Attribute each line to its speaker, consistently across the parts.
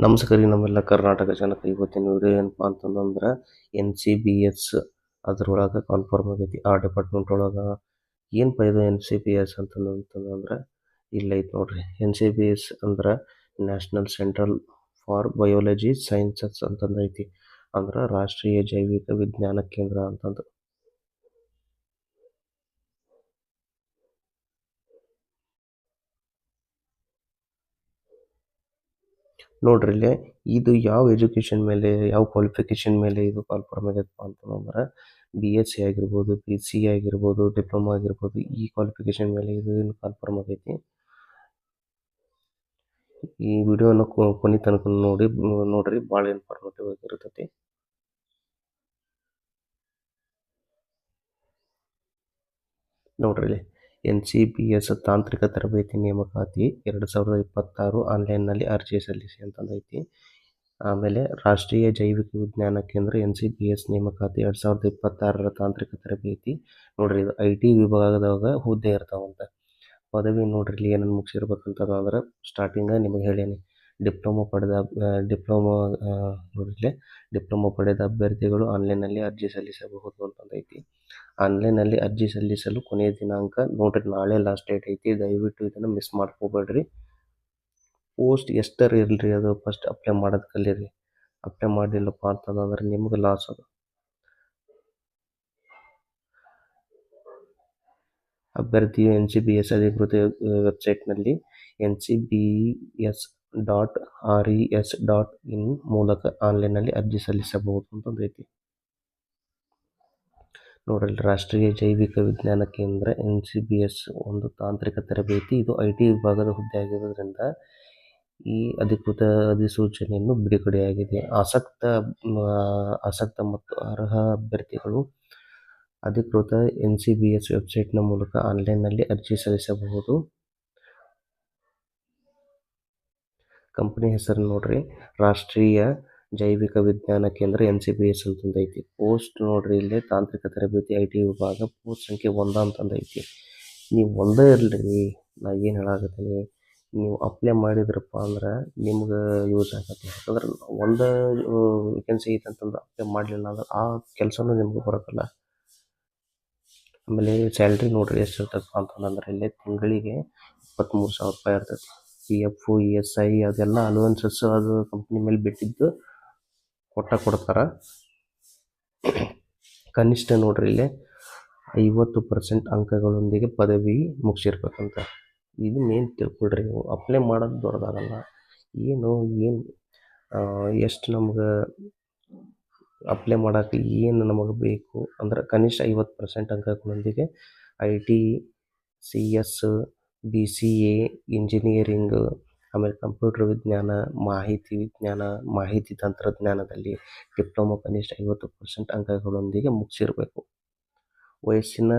Speaker 1: ನಮಸ್ಕಾರ ರೀ ನಮ್ಮೆಲ್ಲ ಕರ್ನಾಟಕ ಜನಕ್ಕೆ. ಇವತ್ತಿನ ವಿಡಿಯೋ ಏನಪ್ಪ ಅಂತಂದ್ರೆ NCBS ಅದ್ರೊಳಗೆ ಕನ್ಫರ್ಮ್ ಆಗೈತಿ. ಆ ಡಿಪಾರ್ಟ್ಮೆಂಟ್ ಒಳಗೆ ಏನಪ್ಪ ಇದು NCBS ಅಂತಂದ್ರೆ ಇಲ್ಲ ಐತೆ ನೋಡ್ರಿ. NCBS ಅಂದ್ರೆ national central for biology sciences ಅಂತಂದು ಐತಿ. ಅಂದ್ರೆ ರಾಷ್ಟ್ರೀಯ ಜೈವಿಕ ವಿಜ್ಞಾನ ಕೇಂದ್ರ ಅಂತಂದು. ನೋಡ್ರಿ ಇಲ್ಲಿ ಇದು ಯಾವ ಎಜುಕೇಷನ್ ಮೇಲೆ, ಯಾವ ಕ್ವಾಲಿಫಿಕೇಶನ್ ಮೇಲೆ ಇದು ಕನ್ಫರ್ಮ್ ಆಗೈತಪ್ಪ ಅಂತಂದ್ರೆ BSc ಆಗಿರ್ಬೋದು, BCA ಆಗಿರ್ಬೋದು, ಡಿಪ್ಲೊಮಾ ಆಗಿರ್ಬೋದು, ಈ ಕ್ವಾಲಿಫಿಕೇಶನ್ ಮೇಲೆ ಇದು ಕನ್ಫರ್ಮ್ ಆಗೈತಿ. ಈ ವಿಡಿಯೋನ ಕೊನೆ ತನಕ ನೋಡ್ರಿ ಭಾಳ ಇನ್ಫಾರ್ಮೇಟಿವ್ ಆಗಿರ್ತೈತಿ. ನೋಡ್ರಿ NCBS ತಾಂತ್ರಿಕ ತರಬೇತಿ ನೇಮಕಾತಿ 2026 ಆನ್ಲೈನ್ನಲ್ಲಿ ಅರ್ಜಿ ಸಲ್ಲಿಸಿ ಅಂತಂದೈತಿ. ಆಮೇಲೆ ರಾಷ್ಟ್ರೀಯ ಜೈವಿಕ ವಿಜ್ಞಾನ ಕೇಂದ್ರ NCBS ನೇಮಕಾತಿ 2026 ತಾಂತ್ರಿಕ ತರಬೇತಿ. ನೋಡ್ರಿ ಇದು IT ವಿಭಾಗದಾಗ ಹುದ್ದೆ ಇರ್ತಾವಂತ. ಪದವಿ ನೋಡ್ರಿ ಇಲ್ಲಿ ಏನೇನು ಮುಗಿಸಿರ್ಬೇಕಂತಂದ್ರೆ ಸ್ಟಾರ್ಟಿಂಗ ನಿಮಗೆ ಹೇಳೇನಿ. ಡಿಪ್ಲೊಮಾ ಪಡೆದ ಅಭ್ಯರ್ಥಿಗಳು ಆನ್ಲೈನ್ನಲ್ಲಿ ಅರ್ಜಿ ಸಲ್ಲಿಸಬಹುದು ಅಂತಂದೈತಿ. ಆನ್ಲೈನಲ್ಲಿ ಅರ್ಜಿ ಸಲ್ಲಿಸಲು ಕೊನೆಯ ದಿನಾಂಕ ನೋಡ್ರಿ ನಾಳೆ ಲಾಸ್ಟ್ ಡೇಟ್ ಐತಿ. ದಯವಿಟ್ಟು ಇದನ್ನು ಮಿಸ್ ಮಾಡ್ಕೋಬೇಡ್ರಿ. ಪೋಸ್ಟ್ ಎಷ್ಟರ ಇರಲಿ, ಅದು ಫಸ್ಟ್ ಅಪ್ಲೈ ಮಾಡೋದು ಕಲೀರಿ. ಅಪ್ಲೈ ಮಾಡಲಿಲ್ಲಪ್ಪ ಅಂತಂದ್ರೆ ನಿಮ್ಗೆ ಲಾಸ್ ಅದು. ಅಭ್ಯರ್ಥಿಯು NCBS ಅಧಿಕೃತ ವೆಬ್ಸೈಟ್ನಲ್ಲಿ ncbs.res.in ಮೂಲಕ ಆನ್ಲೈನ್ನಲ್ಲಿ ಅರ್ಜಿ ಸಲ್ಲಿಸಬಹುದು ಅಂತಂದೈತಿ. ನೋಡ್ರಿ ರಾಷ್ಟ್ರೀಯ ಜೈವಿಕ ವಿಜ್ಞಾನ ಕೇಂದ್ರ NCBS ಒಂದು ತಾಂತ್ರಿಕ ತರಬೇತಿ. ಇದು IT ವಿಭಾಗದ ಹುದ್ದೆ ಆಗಿರೋದ್ರಿಂದ ಈ ಅಧಿಕೃತ ಅಧಿಸೂಚನೆಯನ್ನು ಬಿಡುಗಡೆಯಾಗಿದೆ. ಆಸಕ್ತ ಮತ್ತು ಅರ್ಹ ಅಭ್ಯರ್ಥಿಗಳು ಅಧಿಕೃತ NCBS ವೆಬ್ಸೈಟ್ನ ಮೂಲಕ ಆನ್ಲೈನ್ನಲ್ಲಿ ಅರ್ಜಿ ಸಲ್ಲಿಸಬಹುದು. ಕಂಪನಿ ಹೆಸರು ನೋಡ್ರಿ ರಾಷ್ಟ್ರೀಯ ಜೈವಿಕ ವಿಜ್ಞಾನ ಕೇಂದ್ರ NCBS ಅಂತಂದೈತಿ. ಪೋಸ್ಟ್ ನೋಡ್ರಿ ಇಲ್ಲಿ ತಾಂತ್ರಿಕ ತರಬೇತಿ IT ವಿಭಾಗ, ಪೋಸ್ಟ್ ಸಂಖ್ಯೆ 1 ಅಂತಂದೈತಿ. ನೀವು ಒಂದೇ ಇರಲಿ, ನಾ ಏನು ಹೇಳಾಕತ್ತೀನಿ, ನೀವು ಅಪ್ಲೈ ಮಾಡಿದ್ರಪ್ಪ ಅಂದ್ರೆ ನಿಮ್ಗೆ ಯೂಸ್ ಆಗತ್ತೆ. ಯಾಕಂದ್ರೆ ಒಂದು ವೇಕೆನ್ಸಿ ಐತೆ ಅಂತಂದ್ರೆ ಅಪ್ಲೈ ಮಾಡಲಿಲ್ಲ ಅಂದ್ರೆ ಆ ಕೆಲಸನೂ ನಿಮ್ಗೆ ಬರೋಕ್ಕಲ್ಲ. ಆಮೇಲೆ ಸ್ಯಾಲ್ರಿ ನೋಡ್ರಿ ಎಷ್ಟು ಇರ್ತದಪ್ಪ ಅಂತಂದ್ರೆ ಇಲ್ಲಿ ತಿಂಗಳಿಗೆ 23,000 ರೂಪಾಯಿ ಇರ್ತೈತಿ. PF, ESI ಅದೆಲ್ಲ ಅಲೋವೆನ್ಸಸ್ ಅದು ಕಂಪ್ನಿ ಮೇಲೆ ಬಿಟ್ಟಿದ್ದು ಕೊಡ್ತಾರೆ. ಕನಿಷ್ಠ ನೋಡ್ರಿ ಇಲ್ಲಿ 50% ಅಂಕಗಳೊಂದಿಗೆ ಪದವಿ ಮುಗಿಸಿರ್ಬೇಕಂತ. ಇದು ಮೇನ್ ತಿಳ್ಕೊಳ್ರಿ. ನೀವು ಅಪ್ಲೈ ಮಾಡೋದು ದೊಡ್ಡದಾಗಲ್ಲ. ಎಷ್ಟು ನಮ್ಗೆ ಅಪ್ಲೈ ಮಾಡೋಕ್ಕೆ ಏನು ನಮಗೆ ಬೇಕು ಅಂದ್ರೆ ಕನಿಷ್ಠ 50% ಅಂಕಗಳೊಂದಿಗೆ IT, CS, BCA, ಇಂಜಿನಿಯರಿಂಗ್, ಆಮೇಲೆ ಕಂಪ್ಯೂಟರ್ ವಿಜ್ಞಾನ, ಮಾಹಿತಿ ವಿಜ್ಞಾನ, ಮಾಹಿತಿ ತಂತ್ರಜ್ಞಾನದಲ್ಲಿ ಡಿಪ್ಲೊಮಾ ಕನಿಷ್ಠ 50% ಅಂಕಗಳೊಂದಿಗೆ ಮುಗಿಸಿರ್ಬೇಕು. ವಯಸ್ಸಿನ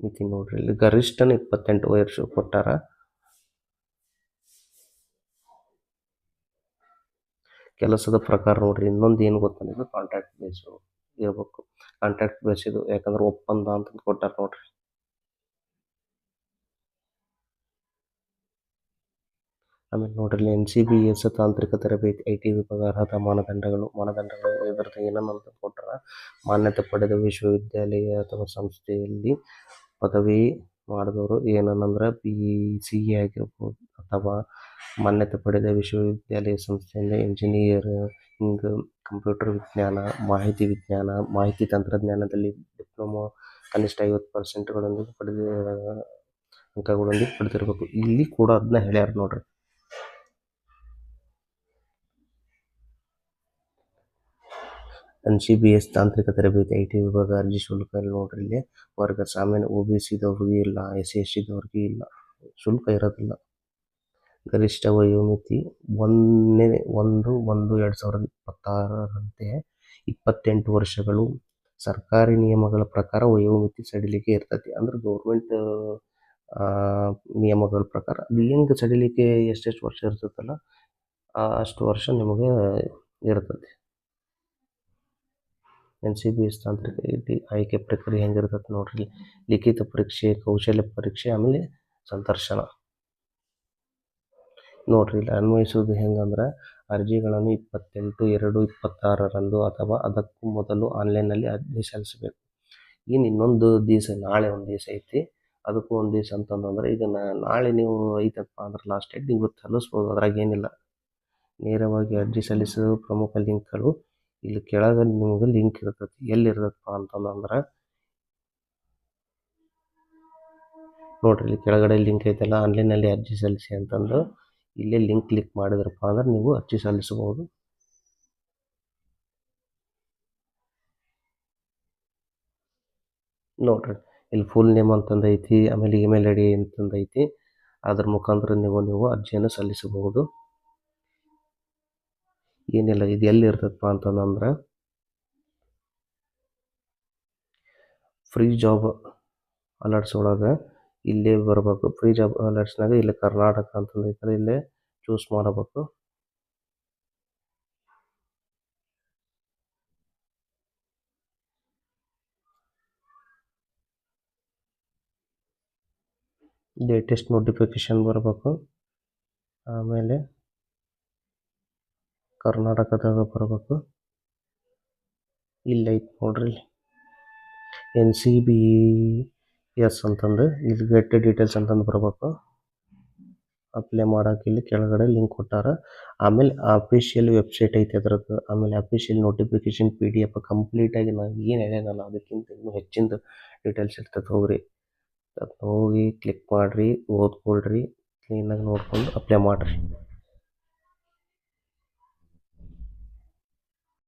Speaker 1: ಮಿತಿ ನೋಡ್ರಿ ಇಲ್ಲಿ ಗರಿಷ್ಠನ 28 ವರ್ಷ ಕೊಟ್ಟಾರ. ಕೆಲಸದ ಪ್ರಕಾರ ನೋಡ್ರಿ ಇನ್ನೊಂದು ಏನು ಗೊತ್ತಂದ್ರೆ ಕಾಂಟ್ರಾಕ್ಟ್ ಬೇಸ್ ಇರಬೇಕು. ಕಾಂಟ್ರಾಕ್ಟ್ ಬೇಸ್ ಇದು ಯಾಕಂದ್ರೆ ಒಪ್ಪಂದ ಅಂತ ಕೊಟ್ಟಾರ ನೋಡ್ರಿ. ಆಮೇಲೆ ನೋಡ್ರಿ NCBS ತಾಂತ್ರಿಕ ತರಬೇತಿ IT ವಿಭಾಗ ಅರ್ಹತಾ ಮಾನದಂಡಗಳು ಇದರದ್ದು ಏನನ್ನಂತ ಕೊಟ್ಟಾರ. ಮಾನ್ಯತೆ ಪಡೆದ ವಿಶ್ವವಿದ್ಯಾಲಯ ಅಥವಾ ಸಂಸ್ಥೆಯಲ್ಲಿ ಪದವಿ ಮಾಡಿದವರು ಏನನ್ನಂದ್ರೆ BCA ಆಗಿರ್ಬೋದು ಅಥವಾ ಮಾನ್ಯತೆ ಪಡೆದ ವಿಶ್ವವಿದ್ಯಾಲಯ ಸಂಸ್ಥೆಯಿಂದ ಇಂಜಿನಿಯರಿಂಗ್, ಕಂಪ್ಯೂಟರ್ ವಿಜ್ಞಾನ, ಮಾಹಿತಿ ವಿಜ್ಞಾನ, ಮಾಹಿತಿ ತಂತ್ರಜ್ಞಾನದಲ್ಲಿ ಡಿಪ್ಲೊಮಾ ಕನಿಷ್ಠ 50% ಅಂಕಗಳೊಂದಿಗೆ ಪಡೆದಿರಬೇಕು. ಇಲ್ಲಿ ಕೂಡ ಅದನ್ನ ಹೇಳ್ಯಾರ ನೋಡ್ರಿ. NCBS ತಾಂತ್ರಿಕ ತರಬೇತಿ IT ವಿಭಾಗ ಅರ್ಜಿ ಶುಲ್ಕ ನೋಡ್ರಿ ಇಲ್ಲಿ ವರ್ಗ ಸಾಮಾನ್ಯ OBC ದವ್ರಿಗೆ ಇಲ್ಲ, SC/ST ದವ್ರಿಗೆ ಇಲ್ಲ, ಶುಲ್ಕ ಇರೋದಿಲ್ಲ. ಗರಿಷ್ಠ ವಯೋಮಿತಿ 1/1/2026ರಂತೆ 28 ವರ್ಷಗಳು. ಸರ್ಕಾರಿ ನಿಯಮಗಳ ಪ್ರಕಾರ ವಯೋಮಿತಿ ಸಡಿಲಿಕೆ ಇರ್ತೈತಿ. ಅಂದ್ರೆ ಗೌರ್ಮೆಂಟ್ ನಿಯಮಗಳ ಪ್ರಕಾರ ಅದು ಹೆಂಗೆ ಸಡಿಲಿಕೆ ಎಷ್ಟೆಷ್ಟು ವರ್ಷ ಇರ್ತೈತಲ್ಲ ಅಷ್ಟು ವರ್ಷ ನಿಮಗೆ ಇರ್ತೈತಿ. NCBS ತಾಂತ್ರಿಕ ಆಯ್ಕೆ ಪ್ರಕ್ರಿಯೆ ಹೆಂಗಿರ್ತೈತೆ ನೋಡ್ರಿ. ಲಿಖಿತ ಪರೀಕ್ಷೆ, ಕೌಶಲ್ಯ ಪರೀಕ್ಷೆ, ಆಮೇಲೆ ಸಂದರ್ಶನ. ನೋಡ್ರಿ ಇಲ್ಲಿ ಅನ್ವಯಿಸೋದು ಹೆಂಗಂದ್ರೆ ಅರ್ಜಿಗಳನ್ನು 28/2/26 ಅಥವಾ ಅದಕ್ಕೂ ಮೊದಲು ಆನ್ಲೈನಲ್ಲಿ ಅರ್ಜಿ ಸಲ್ಲಿಸಬೇಕು. ಇನ್ನೊಂದು ದಿವಸ ನಾಳೆ ಒಂದು ದಿವಸ ಐತಿ, ಅದಕ್ಕೂ ಒಂದು ದಿವಸ ಅಂತಂದ್ರೆ ಇದನ್ನು ನಾಳೆ ನೀವು ಐತಪ್ಪ ಅಂದ್ರೆ ಲಾಸ್ಟ್ ಡೇಟ್ ನೀವು ಸಲ್ಲಿಸ್ಬೋದು. ಅದ್ರಾಗ ಏನಿಲ್ಲ. ನೇರವಾಗಿ ಅರ್ಜಿ ಸಲ್ಲಿಸೋ ಪ್ರಮುಖ ಲಿಂಕ್ಗಳು ಇಲ್ಲಿ ಕೆಳಗೆ ನಿಮಗೆ ಲಿಂಕ್ ಇರ್ತೈತಿ. ಎಲ್ಲಿರ್ತದಪ್ಪ ಅಂತಂದ್ರೆ ನೋಡ್ರಿ ಇಲ್ಲಿ ಕೆಳಗಡೆ ಲಿಂಕ್ ಐತಲ್ಲ, ಆನ್ಲೈನಲ್ಲಿ ಅರ್ಜಿ ಸಲ್ಲಿಸಿ ಅಂತಂದು ಇಲ್ಲೇ ಲಿಂಕ್ ಕ್ಲಿಕ್ ಮಾಡಿದ್ರಪ್ಪ ಅಂದ್ರೆ ನೀವು ಅರ್ಜಿ ಸಲ್ಲಿಸಬಹುದು. ನೋಡ್ರಿ ಇಲ್ಲಿ ಫುಲ್ ನೇಮ್ ಅಂತಂದು ಐತಿ, ಆಮೇಲೆ ಇಮೇಲ್ ಐ ಡಿ ಅಂತಂದು ಐತಿ. ಅದ್ರ ಮುಖಾಂತರ ನೀವು ಅರ್ಜಿಯನ್ನು ಸಲ್ಲಿಸಬಹುದು. ಏನಿಲ್ಲ, ಇದು ಎಲ್ಲಿ ಇರ್ತದಪ್ಪ ಅಂತಂದ್ರೆ ಫ್ರೀ ಜಾಬ್ ಅಲರ್ಟ್ಸ್ ಒಳಗೆ ಇಲ್ಲೇ ಬರಬೇಕು. ಫ್ರೀ ಜಾಬ್ ಅಲರ್ಟ್ಸ್ನಾಗ ಇಲ್ಲಿ ಕರ್ನಾಟಕ ಅಂತಂದು ಐತಲ್ಲ, ಇಲ್ಲೇ ಚೂಸ್ ಮಾಡಬೇಕು. ಲೇಟೆಸ್ಟ್ ನೋಟಿಫಿಕೇಶನ್ ಬರಬೇಕು. ಆಮೇಲೆ ಕರ್ನಾಟಕದಾಗ ಬರಬೇಕು. ಇಲ್ಲೈತೆ ನೋಡ್ರಿ, NCBS ಅಂತಂದು ಇಲ್ಲಿ ಗೆಟ್ ಡೀಟೇಲ್ಸ್ ಅಂತಂದು ಬರಬೇಕು. ಅಪ್ಲೈ ಮಾಡೋಕೆ ಇಲ್ಲಿ ಕೆಳಗಡೆ ಲಿಂಕ್ ಕೊಟ್ಟಾರ. ಆಮೇಲೆ ಅಫಿಷಿಯಲ್ ವೆಬ್ಸೈಟ್ ಐತೆ ಅದ್ರದ್ದು. ಆಮೇಲೆ ಅಫಿಷಿಯಲ್ ನೋಟಿಫಿಕೇಶನ್ PDF ಕಂಪ್ಲೀಟಾಗಿ ನಾನು ಏನು ಹೇಳ್ಯಾನಲ್ಲ ಅದಕ್ಕಿಂತ ಇನ್ನೂ ಹೆಚ್ಚಿಂದು ಡೀಟೇಲ್ಸ್ ಇರ್ತದೆ. ಹೋಗಿ ಕ್ಲಿಕ್ ಮಾಡಿರಿ, ಓದ್ಕೊಳ್ರಿ, ಕ್ಲೀನಾಗಿ ನೋಡ್ಕೊಂಡು ಅಪ್ಲೈ ಮಾಡಿರಿ.